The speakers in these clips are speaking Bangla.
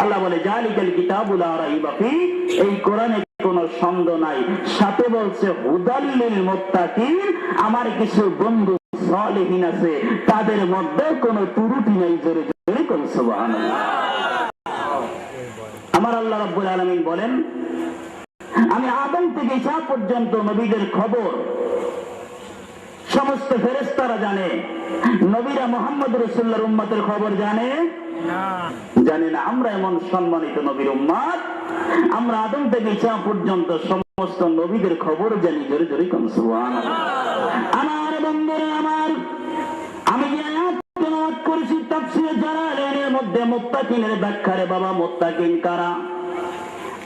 আল্লাহ বলে জালিকাল কিতাবু লা রাইবা ফি, এই কোরআনে কোনো সন্দেহ নাই। সাথে বলছে হুদাল লিল মুত্তাকিন, আমার কিছু বন্ধু সালেহিন আছে, তাদের মধ্যে কোনো ত্রুটি নাই। জোরে জোরে কোন সুবহানাল্লাহ। আমার আল্লাহ রাব্বুল আলামিন বলেন, আমি আদম থেকে ঈসা পর্যন্ত নবীদের খবর সমস্ত ফেরেশতারা জানে। নবীরা মুহাম্মদ রাসূলুল্লাহর উম্মতের খবর জানে না। আমরা এমন সম্মানিত নবীর উম্মত, আমরা আদম থেকে ঈসা পর্যন্ত সমস্ত নবীদের খবর জানি। জোরে জোরে কোন সুবহানাল্লাহ। আমার বন্ধুরা আমার, আমি যে আয়াত তেলাওয়াত করেছি তাফসীরে জালালাইনের মধ্যে মুত্তাকিনের ব্যাখ্যারে বাবা, মুত্তাকিন কারা?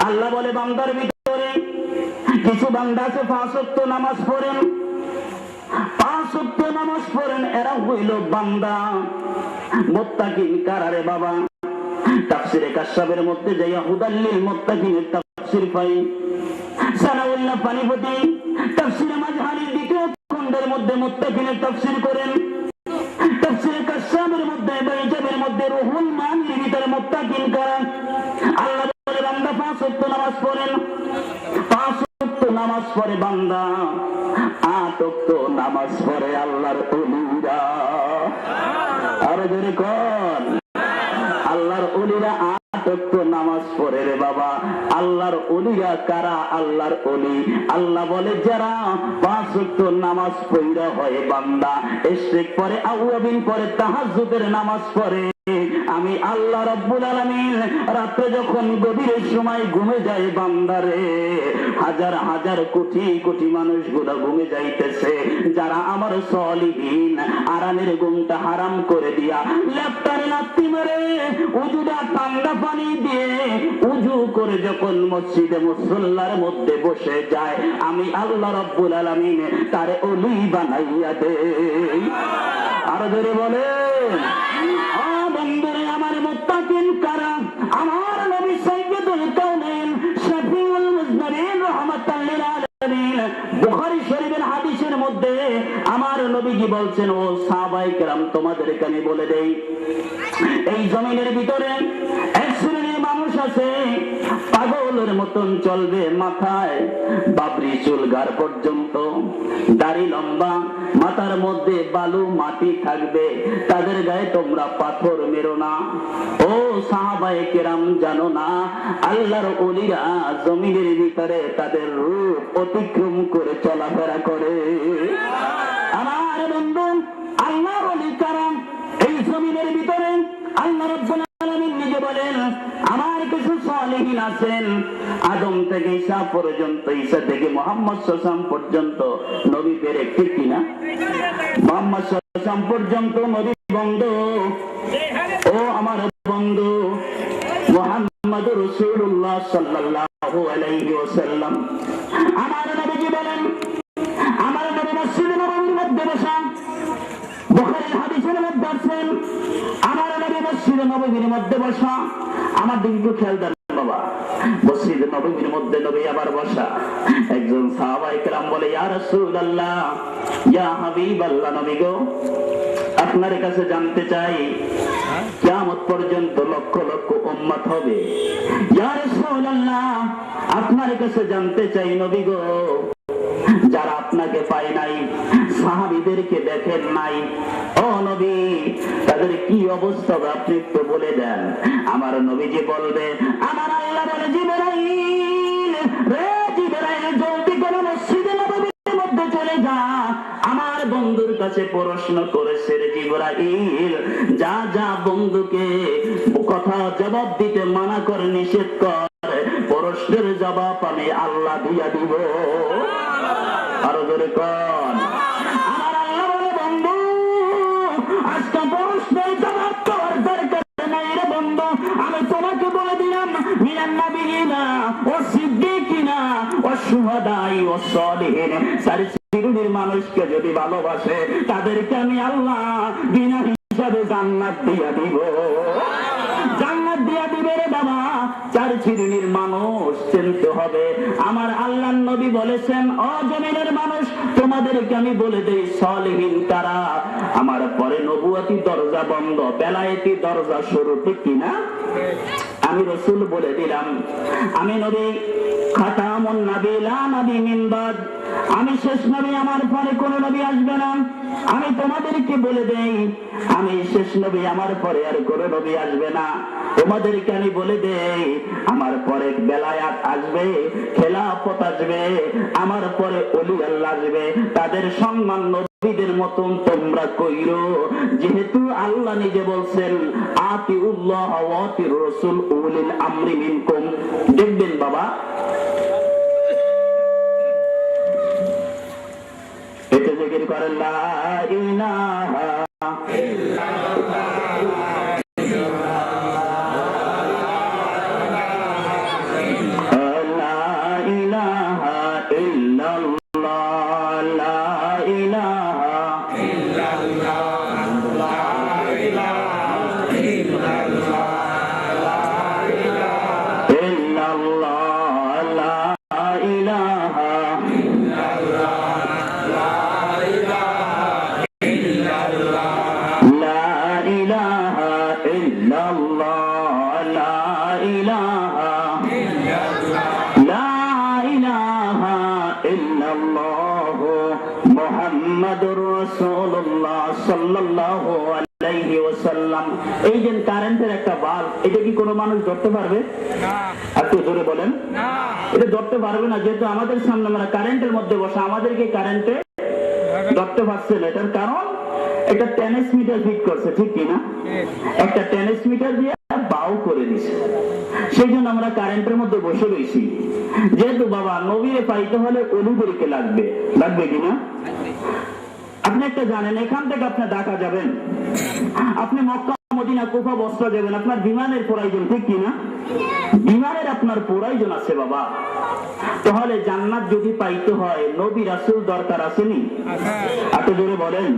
আল্লাহ বলে বান্দার ভিতরে কিছু বান্দা আছে 5 ওয়াক্ত নামাজ পড়েন, 5 ওয়াক্ত নামাজ পড়েন, এরা হইল বান্দা। মুত্তাকিন কারা রে বাবা? তাফসীরে কাশফের মধ্যে যাইয়া হুদাল লিল মুত্তাকিনের তাফসীর পাই। সানাউল্লাহ পানিপতি তাফসীরে মাজহারির দ্বিতীয় খণ্ডের মধ্যে মুত্তাকিনের তাফসীর করেন। তাফসীরে কাশফের মধ্যে বাইজাবের মধ্যে রুহুল মানির ভিতরে মুত্তাকিন কারা? আল্লাহ বলে বান্দা 5 ওয়াক্ত নামাজ পড়েন, 5 ওয়াক্ত নামাজ পড়ে বান্দা, 8 ওয়াক্ত নামাজ পড়ে আল্লাহর ওলিরা। আরো জোরে কোন আল্লাহর ওলিরা 8 ওয়াক্ত নামাজ পড়ে রে বাবা। আল্লাহর ওলিরা কারা? আল্লাহর ওলি আল্লাহ বলে যারা 5 ওয়াক্ত নামাজ পড়া হয় বান্দা, ইশরিক পড়ে, আওয়াবিন পড়ে, তাহাজ্জুদের নামাজ পড়ে, আমি আল্লাহ রাব্বুল আলামিন রাতে যখন গভীরের সময় ঘুমে যায় বান্দারে, হাজার হাজার কোটি কোটি মানুষ গুলা ঘুমে যাইতেছে, যারা আমার সলিহিন আরামের ঘুমটা হারাম করে দিয়া লেপ্টারে লাত্তি মেরে উজুটা ঠান্ডা পানি দিয়ে উজু করে যখন মসজিদে মুসল্লার মধ্যে বসে যায়, আমি আল্লাহ রাব্বুল আলামিন তারে ওলি বানাইয়া দেই। আর ধরে বলে বন্ধুরে আমার, মুত্তাকিন কারা? আমার নবী সাইয়্যিদুল কাউনাইন শাফিউল মুজনিবিন রাহমাতাল লিল আলামিন, বুখারী শরীফের হাদিসের মধ্যে আমার নবীজি বলছেন, ও সাহাবায়ে কেরাম তোমাদেরকে আমি বলে দেই, এই জমিনের ভিতরে এক শ্রেণীর মানুষ আছে পাগলের মতন চলবে, মাথায় বাবরি চুল গার পর্যন্ত, দাড়ি লম্বা, মাথার মধ্যে বালু মাটি থাকবে, তাদের গায়ে তোমরা পাথর মেরো না। ও সাহাবায়ে কেরাম জানো না আল্লাহর ওলিরা জমিনের ভিতরে তাদের রূপ অতিক্রম করে চলাফেরা করে। আমার বন্ধু আল্লাহর ওলি কারা? এই জমিনের ভিতরে আল্লাহ রাব্বুল আলামিন নিজে বলেন, আমার কিছু সালেহিন আছেন, আদম থেকে ঈসা পর্যন্ত, ঈসা থেকে মুহাম্মদ সাল্লাল্লাহু আলাইহি ওয়াসাল্লাম পর্যন্ত নবী বেরে, ঠিক কিনা? মুহাম্মদ সাল্লাল্লাহু আলাইহি ওয়াসাল্লাম পর্যন্ত নবী বন্ধু। ও আমার বন্ধু মুহাম্মদুর রাসূলুল্লাহ সাল্লাল্লাহু আলাইহি ওয়াসাল্লাম, আমার নবীজি বলেন, আমার নবী মসজিদে নববীর মধ্যে বসা, বুখারীর হাদিসের মধ্যে আছেন, আমার নবী মসজিদে নববীর মধ্যে বসা। আমার দিকে খেয়াল দেন বাবা, মসজিদে নববীর মধ্যে নবী আবার বসা। একজন সাহাবায়ে কেরাম বলে, ইয়া রাসূলুল্লাহ, ইয়া হাবিবাল্লাহ, নবী গো আপনার কাছে জানতে চাই কিয়ামত পর্যন্ত লক্ষ লক্ষ উম্মত হবে। ইয়া রাসূলুল্লাহ, আপনার কাছে জানতে চাই নবী গো, যারা আপনাকে পায় নাই, সাহাবীদেরকে দেখেন নাই, ও নবী তাদের কি অবস্থা হবে আপনি একটু বলে দেন। আমার নবীজি বলবে, আমার আল্লাহ বলে, জিবরাইল রে জিবরাইল, জলদি করে মসজিদে নববীর মধ্যে চলে যা, আমার বন্ধুর কাছে প্রশ্ন করেছে রে জিবরাইল, যা যা বন্ধুকে কথা জবাব দিতে মানা করে, নিষেধ কর, প্রশ্নের জবাব আমি আল্লাহ দিয়া দিব। আরো জোরে কোন আমার আল্লাহ বলে, বন্ধু আজকে প্রশ্নের জবাব তোর দরকার নাই রে বন্ধু, আমি তোমাকে বলে দিলাম, মিনান নাবিয়িনা ওয়াস সিদ্দিকিনা ওয়াস শুহাদাই ওয়াস সালিহিন, চার শ্রেণীর মানুষকে যদি ভালোবাসে তাদেরকে আমি আল্লাহ বিনা হিসাবে জান্নাত দিয়া দিব। জান্নাত দিয়া দিবে রে বাবা। চার শ্রেণীর মানুষ চিনতে হবে। আমার আল্লাহর নবী বলেছেন, ও জমিনের মানুষ তোমাদেরকে আমি বলে দেই সালেহিন কারা। আমার পরে নবুয়তি দরজা বন্ধ, বেলায়েতি দরজা শুরু, ঠিক কিনা? আমি রাসূল বলে দিলাম, আমি নবী খাতামুন নবী লা নবী মিন বাদ, আমি শেষ নবী, আমার পরে কোন নবী আসবে না। আমি তোমাদেরকে বলে দেই, আমি শেষ নবী, আমার পরে আর কোন নবী আসবে না। তোমাদেরকে আমি বলে দেই, আমার পরে বেলায়াত আসবে, খেলাফত আসবে, আমার পরে ওলি আল্লাহ আসবে। তাদের সম্মান নবীদের মতন তোমরা কইরো, যেহেতু আল্লাহ নিজে বলছেন আতিউল্লাহ ওয়া আতির রাসূল উলিল আমরি মিনকুম। দেখবেন বাবা, এটা জিকির করেন লা ইলাহা এই যে কারেন্টের একটা বাল্ব, এটা কি কোনো মানুষ ধরতে পারবে? একটু জোরে বলেন। এটা ধরতে পারবে না, যেহেতু আমাদের সামনে আমরা কারেন্টের মধ্যে বসা, আমাদেরকে কারেন্টে ধরতে পারছে না। এটার কারণ একটা ট্রান্সমিটার ফিট করছে, ঠিক কিনা? একটা ট্রান্সমিটার দিয়ে বাউ করে দিছে, সেই জন্য আমরা কারেন্টের মধ্যে বসে রয়েছি। যেহেতু বাবা নবীরে পাইতে হলে অলিদেরকে লাগবে, লাগবে কিনা? আপনি একটা জানেন, এখান থেকে আপনি ঢাকা যাবেন, আপনি মক্কা মদিনা কুফা বসরা যাবেন, আপনার বিমানের প্রয়োজন, ঠিক কিনা? বিমানের আপনার প্রয়োজন আছে বাবা। তাহলে জান্নাত যদি পাইতে হয় নবী রাসূল দরকার আসেনি? আপনি জোরে বলেন,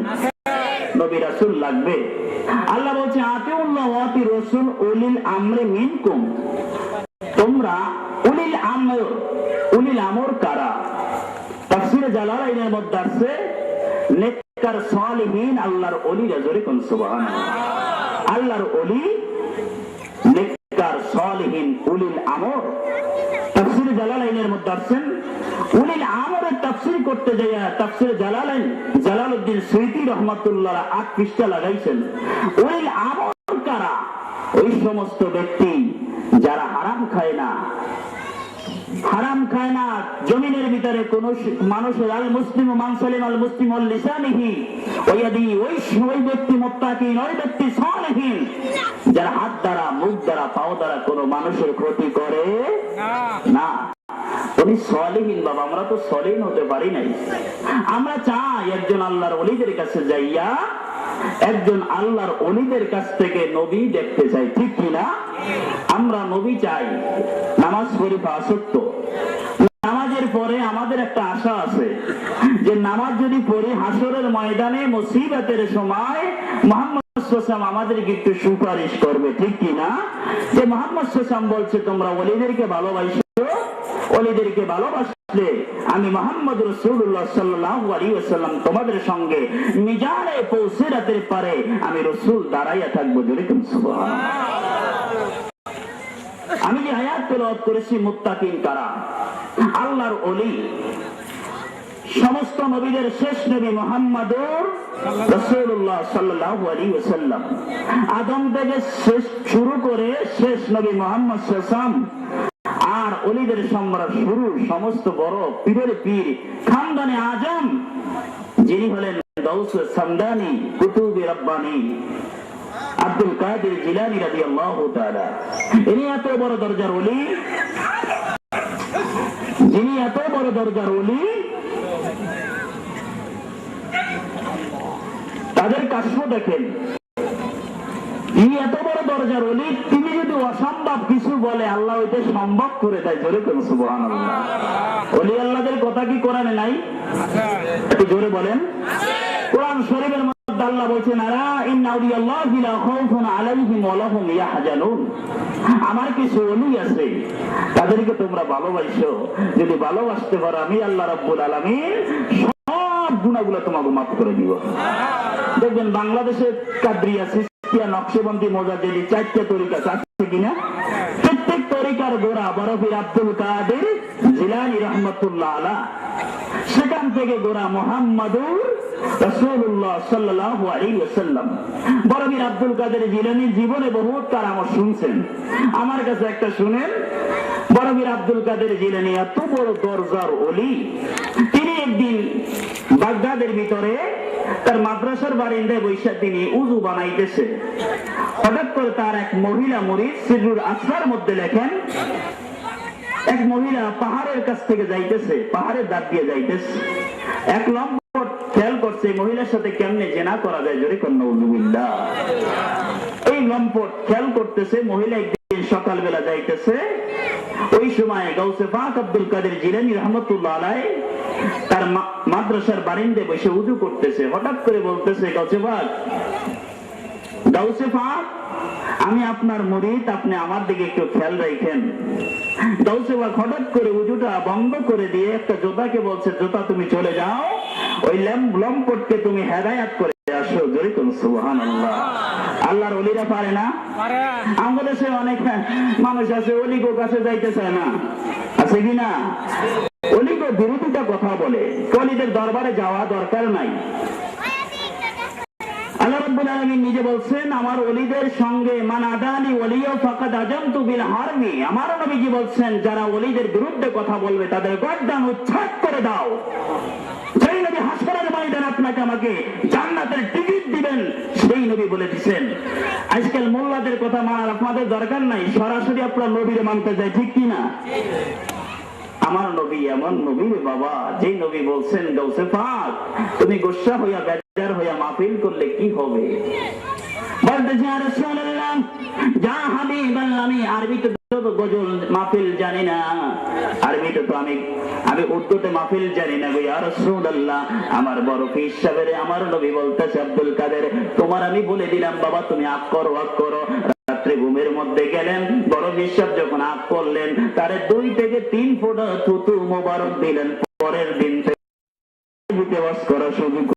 নবী রাসূল লাগবে। আল্লাহ বলছে আতিউল্লাহ ওয়া আতির রাসূল উলিল আমরি মিনকুম। তোমরা উলিল আমর, উলিল আমর কারা? তাফসীরে জালালাইনের মধ্যে আছে নেককার সালিহিন, আল্লাহর ওলিরা। জোরে কোন সুবহানাল্লাহ। আল্লাহর ওলি নেককার সালিহিন উলিল আমর। তাফসীরে জালালাইনের মধ্যে আছেন উলিল আমরের তাফসীর করতে যাইয়া তাফসীরে জালালাইন জালালউদ্দিন সুয়ুতী রাহমাতুল্লাহ 8 পৃষ্ঠা লাগাইছেন। উলিল আমর কারা? ওই সমস্ত ব্যক্তি যারা হারাম খায় না, হারাম খায় না, জমিনের ভিতরে কোন মানুষের আল মুসলিম মান সালিম আল মুসলিম আল লিসানিহি ওয়া ইয়াদিহি, ওই ব্যক্তি মুত্তাকিন, ওই ব্যক্তি সালিহিন যারা হাত দ্বারা, মুখ দ্বারা, পাও দ্বারা কোন মানুষের ক্ষতি করে না। উনি সালিহিন বাবা। আমরা তো সালিহিন হতে পারি নাই। আমরা চাই একজন আল্লাহর ওলিদের কাছে যাইয়া, একজন আল্লাহর ওলিদের কাছ থেকে নবী দেখতে চাই, ঠিক কিনা? আমরা নবী চাই। নামাজ পড়ি সত্য, নামাজের পরে আমাদের একটা আশা আছে যে নামাজ যদি পড়ি হাসরের ময়দানে মুসিবতের সময় মুহাম্মদ সাল্লাল্লাহু আমাদেরকে একটু সুপারিশ করবে, ঠিক কিনা? যে মুহাম্মদ সাল্লাল্লাহু বলছে তোমরা ওলিদেরকে ভালোবাসো, ওলিদেরকে ভালোবাসলে আমি মুহাম্মদ রাসূলুল্লাহ সাল্লাল্লাহু আলাইহি ওয়াসাল্লাম তোমাদের সঙ্গে মিজানে পৌঁছাতে পারে আমি রাসূল দাঁড়াইয়া থাকবো। জোরে কোন সুবহানাল্লাহ। আমি যে আয়াত তেলাওয়াত করেছি মুত্তাকিন কারা? আল্লাহর ওলি, সমস্ত নবীদের শেষ নবী মুহাম্মদুর রাসূলুল্লাহ সাল্লাল্লাহু আলাইহি ওয়াসাল্লাম। আদম থেকে শুরু করে শেষ নবী মুহাম্মদ সাল্লাল্লাহু আলাইহি ওয়াসাল্লাম, আর ওলিদের সম্রাট শুরু সমস্ত বড় পীরের পীর খানদানে আজম যিনি হলেন গাউস সামদানি কুতুবে রব্বানি আব্দুল কাদের জিলানী রাদিয়াল্লাহু তাআলা। ইনি এত বড় দরজার ওলি, যিনি এত বড় দরজার ওলি, তাদের কাশ্য দেখেন। তিনি এত বড় দরজার ওলি, তিনি যদি অসম্ভব কিছু বলে আল্লাহ ওইটা সম্ভব করে দেয়। জোরে কোন সুবহানাল্লাহ। ওলি আল্লাহদের কথা কি কোরআনে নাই? একটু জোরে বলেন। কোরআন শরীফের মধ্যে আল্লাহ বলছেন আলা ইন্না আউলিয়াল্লাহি লা খাউফুন আলাইহিম ওয়া লা হুম ইয়াহজানুন। আমার কিছু ওলি আছে, তাদেরকে তোমরা ভালোবাসো। যদি ভালোবাসতে পারো আমি আল্লাহ রাব্বুল আলামিন সব গুনাহগুলো তোমাকে মাফ করে দিব। দেখবেন বাংলাদেশে কাদরিয়া, সিস্তিয়া, নকশবন্দি, মোজাদ্দেদি 4টা তরিকা আছে কিনা? সময়কার গোরা বরফির আব্দুল কাদের জিলানী রহমতুল্লাহ আলাইহ, সেখান থেকে গোরা মুহাম্মাদুর রাসূলুল্লাহ সাল্লাল্লাহু আলাইহি ওয়াসাল্লাম। বরফির আব্দুল কাদের জিলানীর জীবনে বহুত কারামত শুনছেন, আমার কাছে একটা শুনেন। বরফির আব্দুল কাদের জিলানী এত বড় দরজার ওলি, তিনি একদিন বাগদাদের ভিতরে তার মাদ্রাসার বারিন্দায় বৈশা তিনি উযু বানাইতেছে। হঠাৎ করে তার এক মহিলা মুরিদ সিররুল আসরার মধ্যে লেখেন, এক মহিলা পাহাড়ের কাছ থেকে যাইতেছে, পাহাড়ের দাঁত দিয়ে যাইতেছে। এক লম্পট খেয়াল করছে এই মহিলার সাথে কেমনে জেনা করা যায়, জোরে কোন নাউযুবিল্লাহ। এই লম্পট খেয়াল করতেছে, মহিলা একদিন সকালবেলা যাইতেছে। ওই সময় গাউসে পাক আব্দুল কাদের জিলানী রহমতুল্লাহ আলাইহ তার মাদ্রাসার বারিন্দায় বসে উযু করতেছে। হঠাৎ করে বলতেছে, গাউসে পাক, আমি আপনার মুরিদ, আপনি আমার দিকে একটু খেয়াল রাখেন। গাউসে পাক হঠাৎ করে উযুটা বন্ধ করে দিয়ে একটা যোদ্ধাকে বলছে, যোদ্ধা তুমি চলে যাও, ওই লম্পটকে তুমি হেদায়েত করে আসো। জোরে কোন সুবহানাল্লাহ। আল্লাহর ওলিরা পারে না? আমাদের দেশে অনেক মানুষ আছে ওলিগো কাছে যাইতে চায় না, আছে কিনা? ওলিগো বিরোধিতা কথা বলে, ওলিদের দরবারে যাওয়া দরকার নাই। আল্লাহ রাব্বুল আলামিন নিজে বলছেন, আমার ওলিদের সঙ্গে মান আদানি ওলিয়া ফাকাদ আজামতু বিল হারমি। আমার নবীজি বলছেন, যারা ওলিদের বিরুদ্ধে কথা বলবে তাদের গর্দান উচ্ছেদ করে দাও। সেই নবী হাসরের ময়দানে আপনাকে আমাকে জান্নাতের টিকিট দিবেন, সেই নবী বলে দিবেন। আজকাল মোল্লাদের কথা মানার আপনাদের দরকার নাই, সরাসরি আপনার নবীরে মানতে যায়, ঠিক কি না? আমার নবী এমন নবী রে বাবা, যে নবী বলছেন, গাউসে পাক তুমি গোসা হইয়া বেজার হইয়া মাহফিল করলে কি হবে? বলতেছে, ইয়া রাসূলুল্লাহ, যা হাবিবাল্লাহ, আমি আরবিতে গজল মাহফিল জানি না, আরবিতে তো আমি উর্দুতে মাহফিল জানি না গো ইয়া রাসূলুল্লাহ। আমার বড় পীর সাহেবের আমার নবী বলতেছে, আব্দুল কাদের, তোমার আমি বলে দিলাম বাবা, তুমি আক করো। রাত্রে ঘুমের মধ্যে গেলেন, বড় বিশ্বাস যখন আক করলেন, তারে 2 থেকে 3 ফোঁটা থুতু মোবারক দিলেন। পরের দিন থেকে ওয়াজ করা শুরু